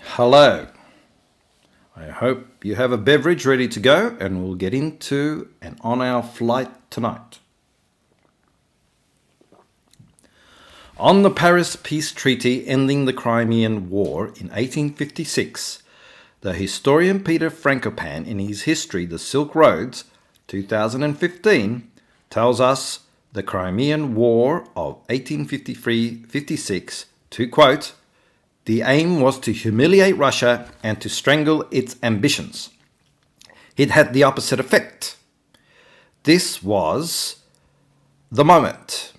Hello. I hope you have a beverage ready to go and we'll get into and on our flight tonight. On the Paris Peace Treaty ending the Crimean War in 1856, the historian Peter Frankopan in his history The Silk Roads, 2015, tells us the Crimean War of 1853-56 to quote, "The aim was to humiliate Russia and to strangle its ambitions. It had the opposite effect. This was the moment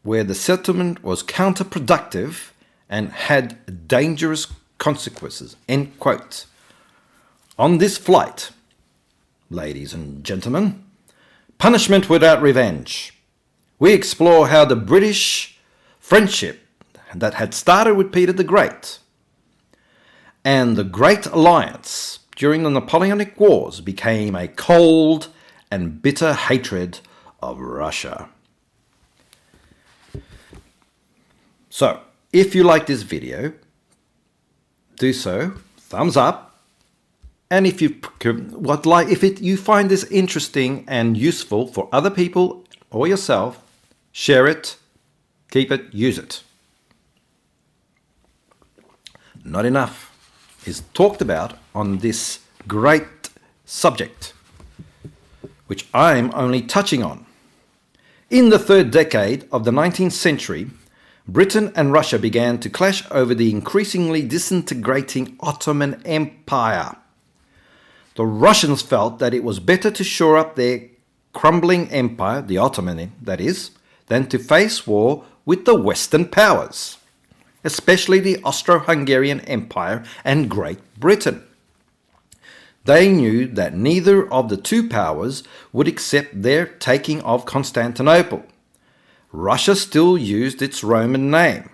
where the settlement was counterproductive and had dangerous consequences." End quote. On this flight, ladies and gentlemen, punishment without revenge, we explore how the British friendship that had started with Peter the Great and the Great Alliance during the Napoleonic Wars became a cold and bitter hatred of Russia. So, if you like this video, do so, thumbs up, and if you find this interesting and useful for other people or yourself, share it, keep it, use it. Not enough is talked about on this great subject, which I'm only touching on. In the third decade of the 19th century, Britain and Russia began to clash over the increasingly disintegrating Ottoman Empire. The Russians felt that it was better to shore up their crumbling empire, the Ottoman that is, than to face war with the Western powers, especially the Austro-Hungarian Empire and Great Britain. They knew that neither of the two powers would accept their taking of Constantinople. Russia still used its Roman name,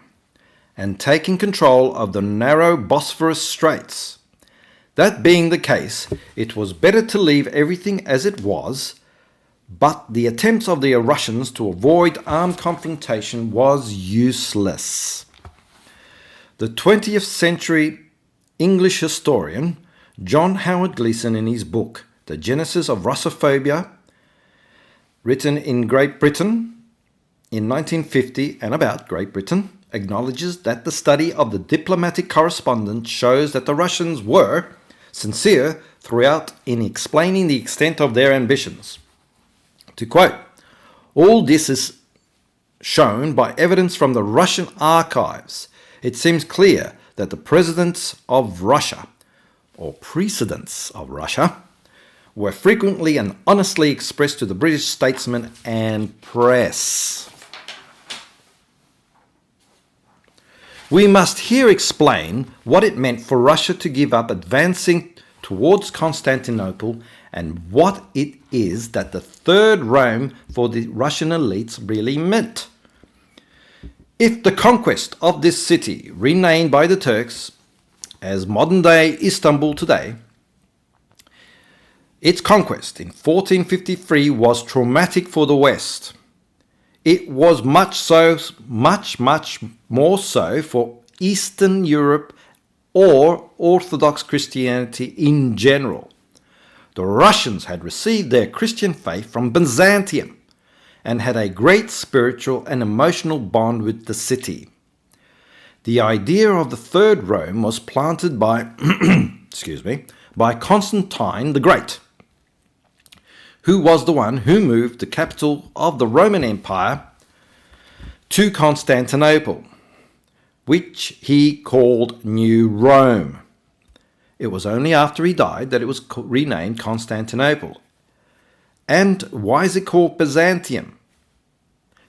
and taking control of the narrow Bosphorus Straits. That being the case, it was better to leave everything as it was, but the attempts of the Russians to avoid armed confrontation was useless. The 20th century English historian John Howard Gleason, in his book The Genesis of Russophobia, written in Great Britain in 1950 and about Great Britain, acknowledges that the study of the diplomatic correspondence shows that the Russians were sincere throughout in explaining the extent of their ambitions. To quote, "All this is shown by evidence from the Russian archives. It seems clear that the presidents of Russia, or precedents of Russia, were frequently and honestly expressed to the British statesmen and press." We must here explain what it meant for Russia to give up advancing towards Constantinople and what it is that the Third Rome for the Russian elites really meant. If the conquest of this city, renamed by the Turks as modern-day Istanbul today, its conquest in 1453 was traumatic for the West, it was much more so for Eastern Europe or Orthodox Christianity in general. The Russians had received their Christian faith from Byzantium and had a great spiritual and emotional bond with the city. The idea of the Third Rome was planted by by Constantine the Great, who was the one who moved the capital of the Roman Empire to Constantinople, which he called New Rome. It was only after he died that it was renamed Constantinople. And why is it called Byzantium?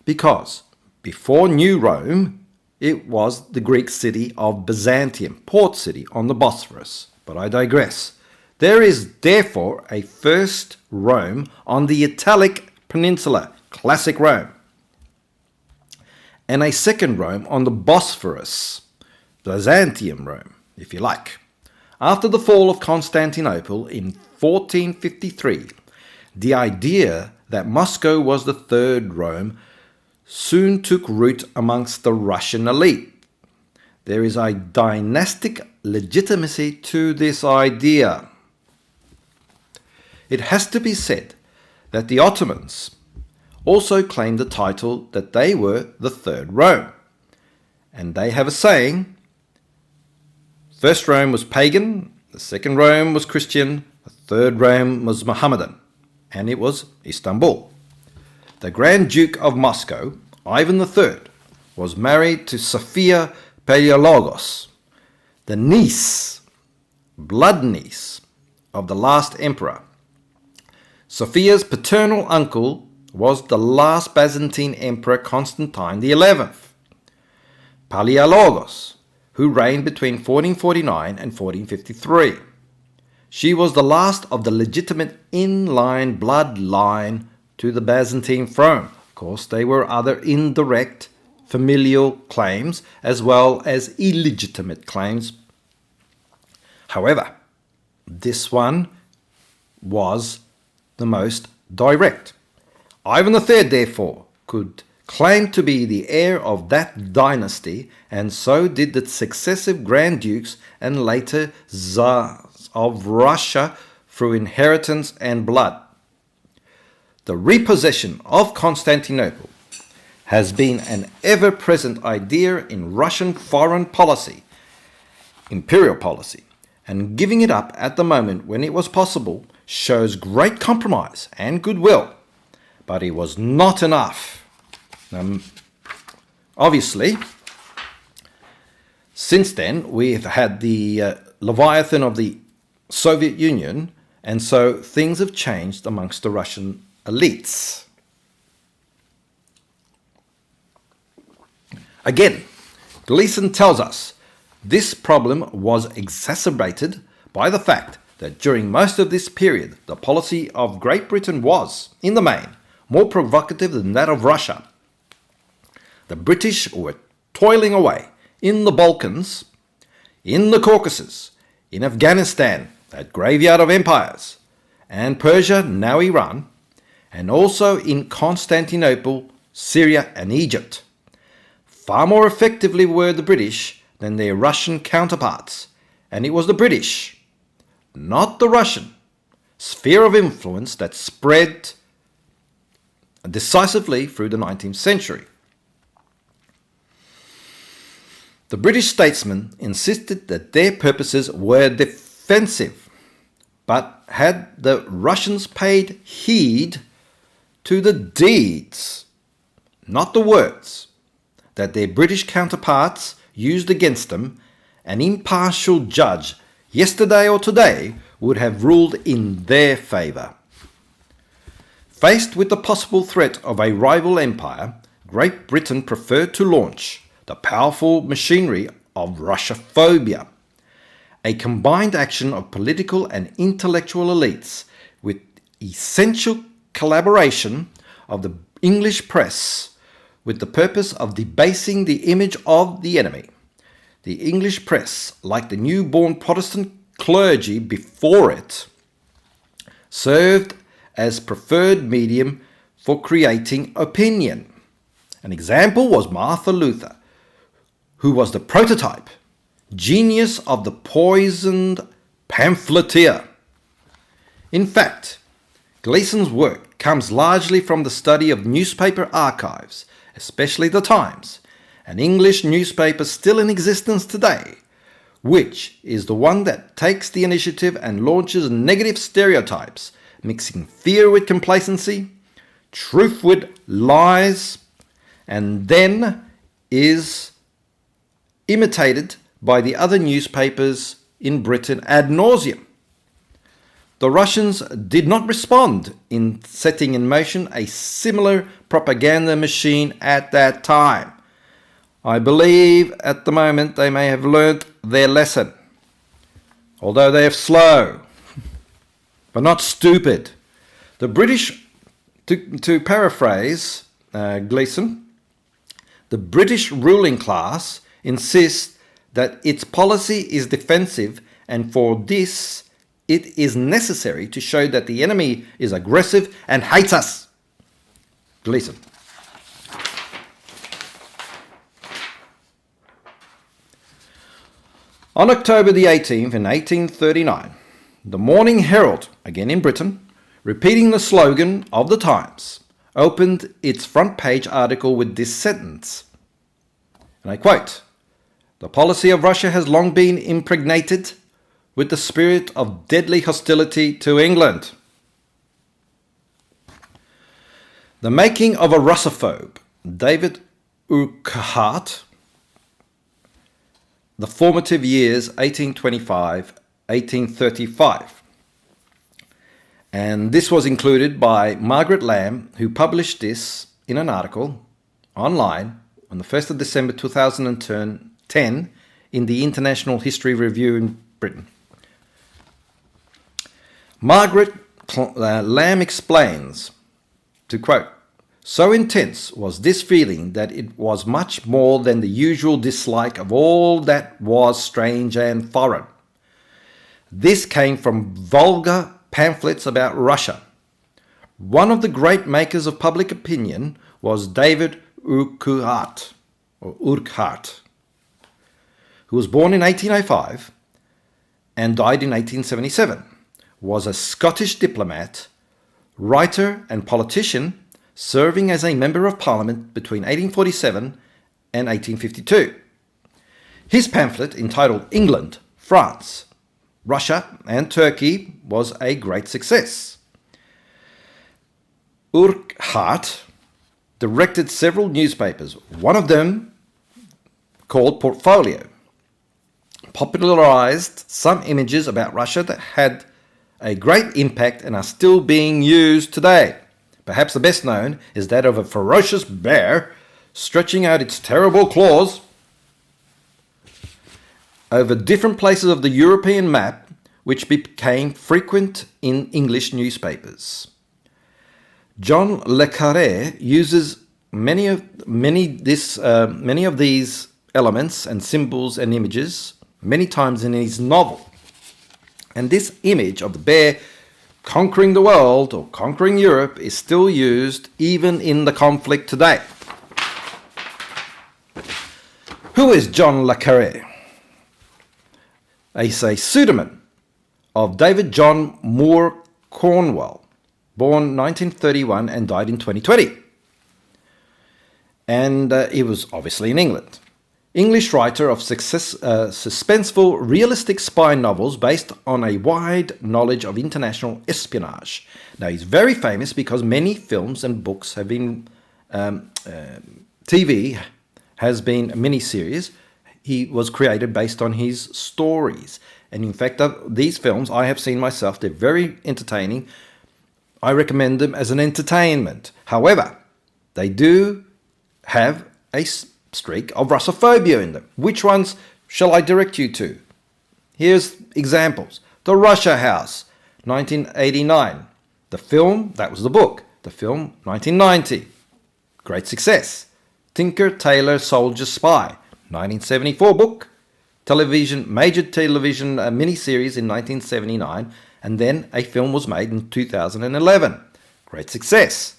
Because before New Rome, it was the Greek city of Byzantium, port city on the Bosphorus. But I digress. There is therefore a first Rome on the Italic Peninsula, classic Rome, and a second Rome on the Bosphorus, Byzantium Rome, if you like. After the fall of Constantinople in 1453, the idea that Moscow was the Third Rome soon took root amongst the Russian elite. There is a dynastic legitimacy to this idea. It has to be said that the Ottomans also claimed the title that they were the Third Rome. And they have a saying, First Rome was pagan, the Second Rome was Christian, the Third Rome was Mohammedan, and it was Istanbul. The Grand Duke of Moscow, Ivan III, was married to Sophia Paleologos, the niece, blood niece, of the last emperor. Sophia's paternal uncle was the last Byzantine emperor Constantine XI, Paleologos, who reigned between 1449 and 1453. She was the last of the legitimate in-line bloodline to the Byzantine throne. Of course, there were other indirect familial claims as well as illegitimate claims. However, this one was the most direct. Ivan III, therefore, could claim to be the heir of that dynasty, and so did the successive Grand Dukes and later Tsars of Russia through inheritance and blood. The repossession of Constantinople has been an ever-present idea in Russian foreign policy, imperial policy, and giving it up at the moment when it was possible shows great compromise and goodwill, but it was not enough. Obviously, since then we've had the Leviathan of the Soviet Union, and so things have changed amongst the Russian elites. Again, Gleason tells us this problem was exacerbated by the fact that during most of this period, the policy of Great Britain was, in the main, more provocative than that of Russia. The British were toiling away in the Balkans, in the Caucasus, in Afghanistan, that graveyard of empires, and Persia, now Iran, and also in Constantinople, Syria, and Egypt. Far more effectively were the British than their Russian counterparts, and it was the British, not the Russian, sphere of influence that spread decisively through the 19th century. The British statesmen insisted that their purposes were defensive, but had the Russians paid heed to the deeds, not the words, that their British counterparts used against them, an impartial judge yesterday or today would have ruled in their favour. Faced with the possible threat of a rival empire, Great Britain preferred to launch the powerful machinery of Russophobia, a combined action of political and intellectual elites with essential collaboration of the English press with the purpose of debasing the image of the enemy. The English press, like the newborn Protestant clergy before it, served as preferred medium for creating opinion. An example was Martin Luther, who was the prototype, genius of the poisoned pamphleteer. In fact, Gleason's work comes largely from the study of newspaper archives, especially the Times, an English newspaper still in existence today, which is the one that takes the initiative and launches negative stereotypes, mixing fear with complacency, truth with lies, and then is imitated by the other newspapers in Britain ad nauseum. The Russians did not respond in setting in motion a similar propaganda machine at that time. I believe at the moment they may have learnt their lesson, although they are slow, but not stupid. The British, to paraphrase Gleason, the British ruling class insists that its policy is defensive, and for this it is necessary to show that the enemy is aggressive and hates us. Gleason. On October the 18th in 1839, the Morning Herald, again in Britain, repeating the slogan of the times, opened its front page article with this sentence, and I quote, "The policy of Russia has long been impregnated with the spirit of deadly hostility to England." The making of a Russophobe, David Urquhart, The Formative Years 1825-1835. And this was included by Margaret Lamb, who published this in an article online on the 1st of December 2010 in the International History Review in Britain. Margaret Lamb explains, to quote, "So intense was this feeling that it was much more than the usual dislike of all that was strange and foreign. This came from vulgar pamphlets about Russia. One of the great makers of public opinion was David Urquhart, who was born in 1805 and died in 1877, was a Scottish diplomat, writer and politician, serving as a Member of Parliament between 1847 and 1852. His pamphlet, entitled England, France, Russia and Turkey, was a great success. Urquhart directed several newspapers, one of them called Portfolio, popularized some images about Russia that had a great impact and are still being used today. Perhaps the best known is that of a ferocious bear stretching out its terrible claws over different places of the European map, which became frequent in English newspapers. John Le Carré uses many of these elements and symbols and images many times in his novel. And this image of the bear conquering the world or conquering Europe is still used even in the conflict today. Who is John Le Carré? He's a pseudonym of David John Moore Cornwell, born 1931 and died in 2020. And he was obviously in England. English writer of suspenseful, realistic spy novels based on a wide knowledge of international espionage. Now, he's very famous because many films and books have been, TV has been a miniseries. He was created based on his stories. And in fact, these films I have seen myself. They're very entertaining. I recommend them as an entertainment. However, they do have a streak of Russophobia in them. Which ones shall I direct you to? Here's examples. The Russia House, 1989. The film, that was the book. The film, 1990. Great success. Tinker, Tailor, Soldier, Spy, 1974 book. Major television miniseries in 1979. And then a film was made in 2011. Great success.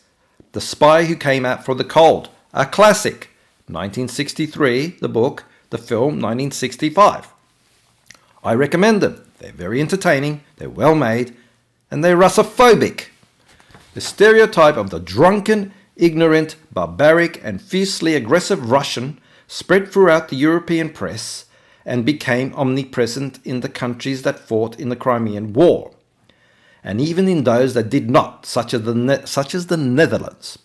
The Spy Who Came Out for the Cold, a classic. 1963, the book, the film, 1965. I recommend them. They're very entertaining, they're well made, and they're Russophobic. The stereotype of the drunken, ignorant, barbaric, and fiercely aggressive Russian spread throughout the European press and became omnipresent in the countries that fought in the Crimean War, and even in those that did not, such as the Netherlands.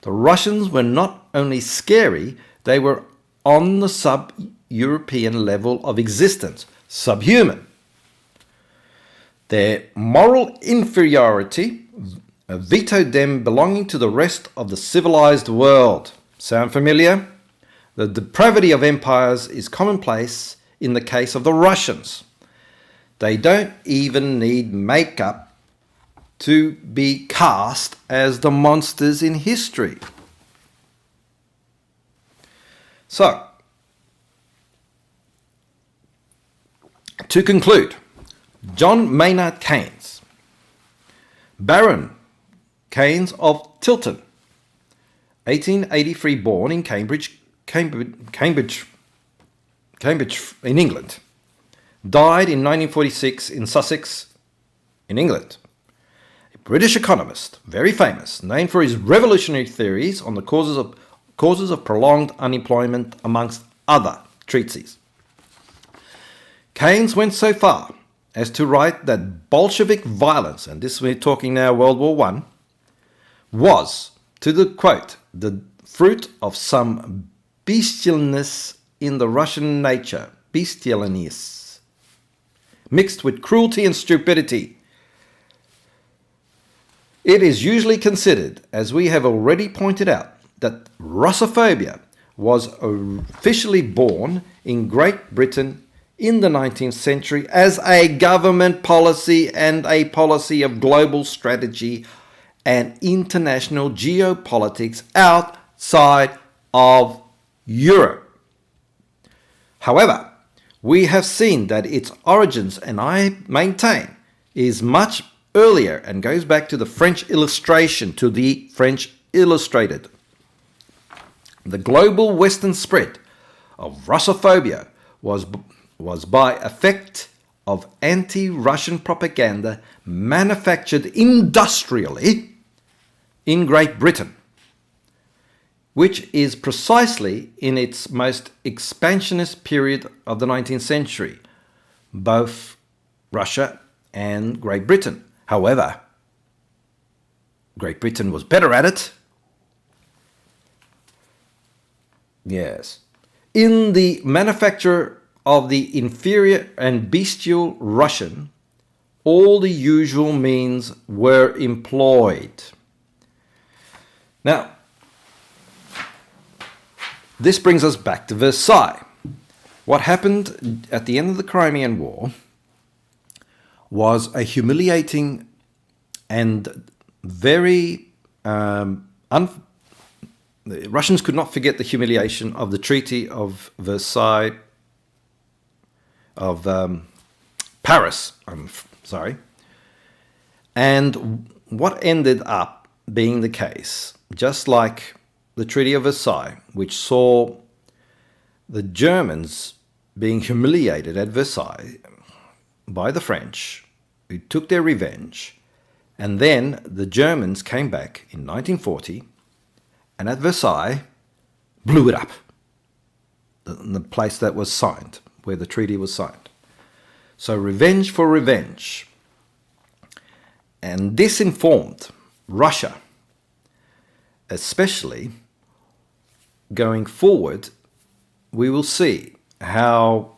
The Russians were not only scary, they were on the sub-European level of existence, subhuman. Their moral inferiority vetoed them belonging to the rest of the civilized world. Sound familiar? The depravity of empires is commonplace in the case of the Russians. They don't even need makeup to be cast as the monsters in history. So, to conclude, John Maynard Keynes, Baron Keynes of Tilton, 1883 born in Cambridge in England. died in 1946 in Sussex, in England. A British economist, very famous, named for his revolutionary theories on the causes of prolonged unemployment, amongst other treatises. Keynes went so far as to write that Bolshevik violence, and this we're talking now World War I, was, to the quote, the fruit of some bestialness in the Russian nature, bestialness, mixed with cruelty and stupidity. It is usually considered, as we have already pointed out, that Russophobia was officially born in Great Britain in the 19th century as a government policy and a policy of global strategy and international geopolitics outside of Europe. However, we have seen that its origins, and I maintain, is much earlier and goes back to the French illustration, to the French illustrated. The global Western spread of Russophobia was by effect of anti-Russian propaganda manufactured industrially in Great Britain, which is precisely in its most expansionist period of the 19th century, both Russia and Great Britain. However, Great Britain was better at it. Yes. In the manufacture of the inferior and bestial Russian, all the usual means were employed. Now, this brings us back to Versailles. What happened at the end of the Crimean War was a humiliating and very the Russians could not forget the humiliation of the Treaty of Versailles, of Paris, and what ended up being the case, just like the Treaty of Versailles, which saw the Germans being humiliated at Versailles by the French, who took their revenge, and then the Germans came back in 1940 and at Versailles blew it up, the place that was signed, where the treaty was signed. So revenge for revenge. And this informed Russia, especially going forward. We will see how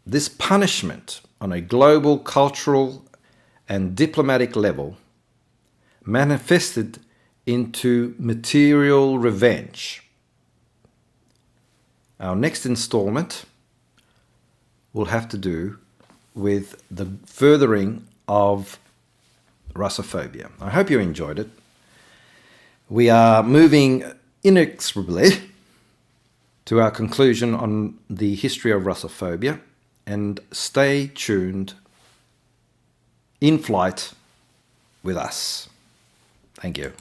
this punishment on a global cultural and diplomatic level manifested into material revenge. Our next installment will have to do with the furthering of Russophobia. I hope you enjoyed it. We are moving inexorably to our conclusion on the history of Russophobia, and stay tuned in flight with us. Thank you.